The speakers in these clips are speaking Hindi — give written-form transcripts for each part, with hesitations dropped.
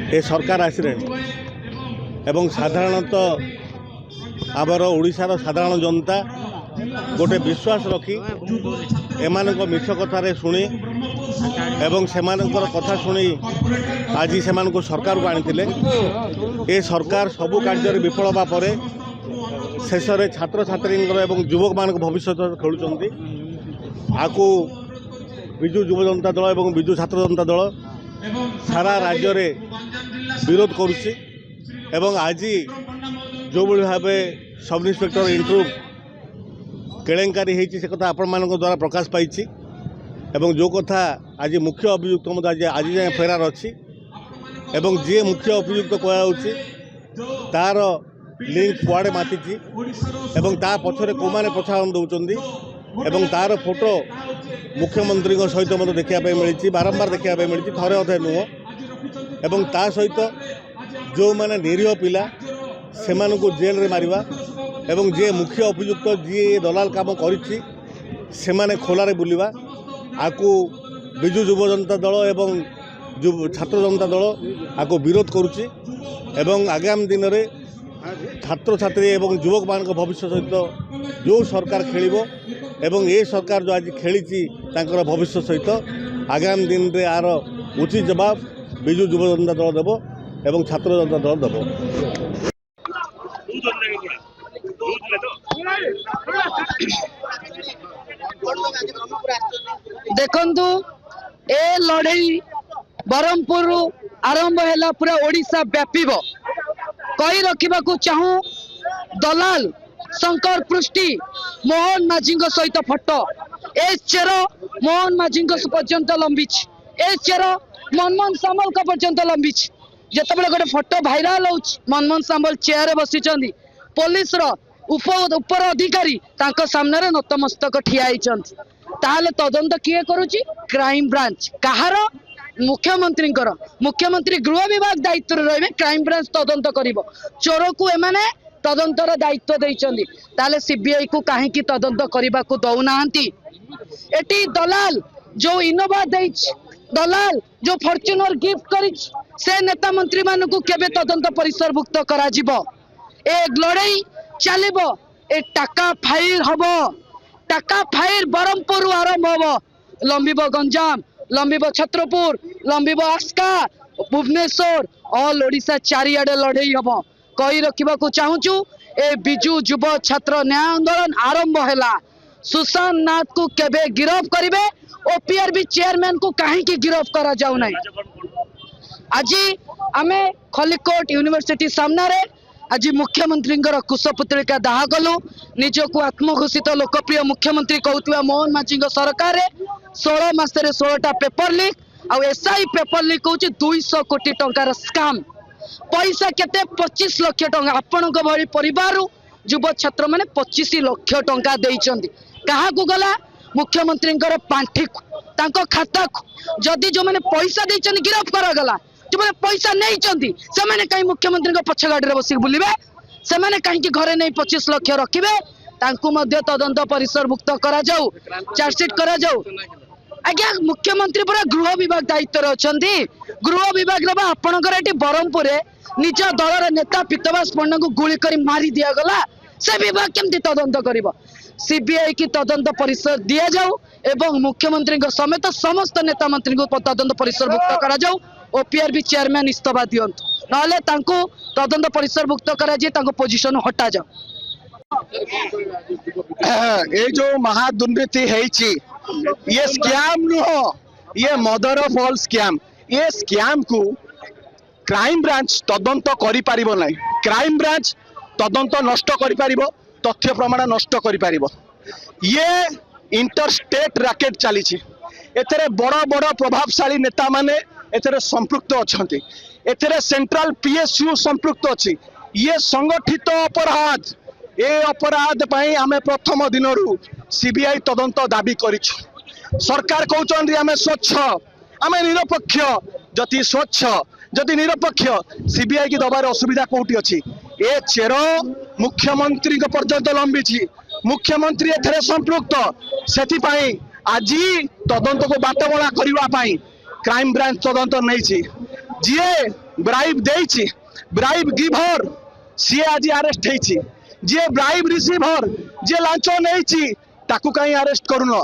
ए सरकार आसिले एवं साधारणतः आमर ओडिशार साधारण जनता गोटे विश्वास रखी एमान मिछ कथार शुणी एवं सेमानकर कथा शुणी आज से सरकार को आनी ए सरकार सबू कार्य विफल होगा पर शेष में छात्र छात्री एवं युवक मान भविष्य खेलुंट आपको विजु युव जनता दल एवं विजु छात्र जनता दल सारा राज्य रे विरोध करुच्ची एवं आज जो भाव सब इन्स्पेक्टर इंटरव्यू केलेंकारी होती से कथा आपण मान द्वारा प्रकाश पाई एवं जो कथा आज मुख्य अभियुक्त मत आज जाए फेरार अच्छी एवं जी मुख्य अभियुक्त कहुच्छी तार लिंक कुआड़े माति एवं ता पछरे को मैंने प्रोत्साहन दौरान एवं तार फोटो मुख्यमंत्री सहित मत देखा मिली बारंबार देखा मिली थे अधे नुह एवं ता सहित जो मैंने निरीह पिला से जेल रे मारिबा एवं जे मुख्य अभियुक्त जी दलाल काम करिछि सेमाने खोलारे बुलिबा आकु विजु युव जनता दल एवं छात्र जनता दल आकु विरोध करुच्ची एवं आगामी दिन में छात्र छात्री एवं युवक मान भविष्य सहित जो सरकार खेलिबो एवं ये सरकार जो आज खेली भविष्य सहित आगामी दिन में आर उचित जवाब विजु युव जनता दल देव एवं छात्र जनता दल देव। देखंतु ए लड़ाई बरहमपुर आरंभ है पूरा ओडिशा व्यापीब कही रखा चाहूँ दलाल शंकर पृष्टि मोहन माझी सहित फोटो ए चेर मोहन माझी पर्यंत लंबी ए चेर मनमोहन सामल पर्यंत लंबी जिते गोटे फोटो भाइराल हो मनमोहन सामल चेयर बसी पुलिस उपर अधिकारी सामने नतमस्तक ठिया ताहले तदंत किए करुची क्राइम ब्रांच कहार मुख्यमंत्री गृह विभाग दायित्व रही क्राइम ब्रांच तदंत करिवो चोर को एमाने तदंतर दायित्व देइचंदी ताले सीबीआई को कहीं तदंत करने को दौनाहांती एटी दलाल जो इनोवा दलाल जो फॉर्च्यूनर गिफ्ट करी से नेता मंत्री मान को केबे तदंत परिसरभुक्त करा जिवो ए लड़ाई चलिबो ए टाका फाइल हबो टाका फाइल बरहमपुर आरंभ हम लंबिब गंजाम लंबिब छत्रपुर लंबिब आस्का भुवनेश्वर ऑल ओडिशा चारिआडे लड़ाई हम कही रखा चाहूँ ए बिजु युव छात्र न्याय आंदोलन आरंभ है सुशांत नाथ को केबे गिरफ करेंगे ओपीआरबी चेयरमैन को कहीं गिरफ करा जाऊ ना आज आम खलिकोट यूनिवर्सिटी सामने आज मुख्यमंत्री कुशपुतलिका दाह कलु निजक आत्मघोषित लोकप्रिय मुख्यमंत्री कहूथिबा मोहन माझी सरकार 16 मासरे 16टा पेपर लीक आउ एसआई पेपर लीक होची 200 कोटी टंकार स्काम पैसा केते 25 लाख टंका आपण भली परिवार युव छात्र माने 25 लाख टंका देइचंदी कहा को गला मुख्यमंत्री पांठी तांको खाता जदि जो माने पैसा देइचंदी गिरफ करा गला जो माने पैसा नहीं चंदी से माने कहीं मुख्यमंत्री पछ गाड़ी बस बुलवे से माने कहीं घरे नहीं 25 लाख रखिबे तांको मध्य तदंत परिसरभुक्त करा जाऊ चार्जशीट करा जाऊ आज्ञा मुख्यमंत्री पूरा गृह विभाग दायित्व अच्छी गृह विभाग आपणकर ये बरहमपुर निज दलर नेता पीतवास पंडा को गुली कर मारी दिगला से विभाग केमती तदंत कर सीबीआई की तदंत परिसर दि जाऊ एवं मुख्यमंत्री समेत समस्त नेता मंत्री को तदंत परिसरभुक्त करा जाऊ ओपीआरबी चेयरमैन इस्तीफा दिंतु ना तदंत परिसरभुक्त करा पोजिशन हटा जाऊ। ये जो महादुर्नीति है ये स्कैम नुह ये मदर ऑफ ऑल स्कैम ये स्कैम को क्राइम ब्रांच तदंत करि परिबो नै क्राइम ब्रांच तदंत नष्ट करि परिबो तथ्य प्रमाण नष्ट करि परिबो ये इंटर स्टेट रैकेट चली एथरे बड़ बड़ प्रभावशाली नेता माने एथरे संपृक्त अछंती एथरे सेंट्रल पीएसयू संपृक्त अछि ये संगठित अपराध ए अपराध पाई आमे प्रथम दिनरू सीबीआई तदंत दाबी करिछु सरकार कहउचंदी आमे स्वच्छ आमे निरपेक्ष जति स्वच्छ जति निरपेक्ष सीबीआई की दबार असुविधा कोठी अछि ए चेर मुख्यमंत्री पर्यंत लंबी मुख्यमंत्री एथरे संपृक्त सेति पाई आज तदंत को बाटबला करने क्राइम ब्रांच तदंत नहीं जी ब्राइब देइछि ब्राइब गिभर सी आज अरेस्ट हेछि जे ब्राइब रिसीभर जे लांच नेइछि ताकू कहीं अरेस्ट करूनो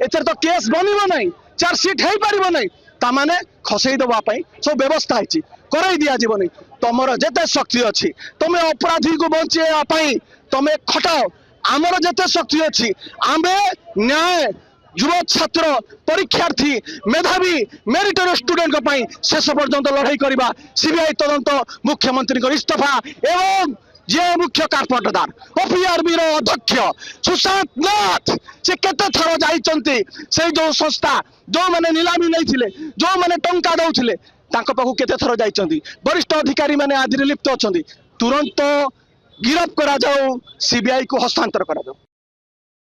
एथर तो केस बनिबो नै चार्जशीट हेई परिबो नै ता माने खसई दबा पई सब व्यवस्था हेछि करई दिया जीवो नै तमरो जेते शक्ति अछि तमे अपराधी को बंचेया पई तमे खटाओ आमर जेते शक्ति अछि आमे न्याय युवा छात्र परीक्षार्थी मेधावी मेरिटर स्टूडेंट को शेष पर्यंत लड़ाई करवा सीबीआई तदंत मुख्यमंत्री इस्तीफा एवं जे मुख्य कारपटदार ओपीआरबी अध्यक्ष सुशांत नाथ से केते थर जाइचंती से जो संस्था जो माने नीलामी नहीं जो माने टंका दउथिले तांको पाखु केते थर जाइचंती वरिष्ठ अधिकारी माने आदि लिप्त अछंती तुरंत गिरफ्त करा जाओ सीबीआई को हस्तांतर करा जाओ।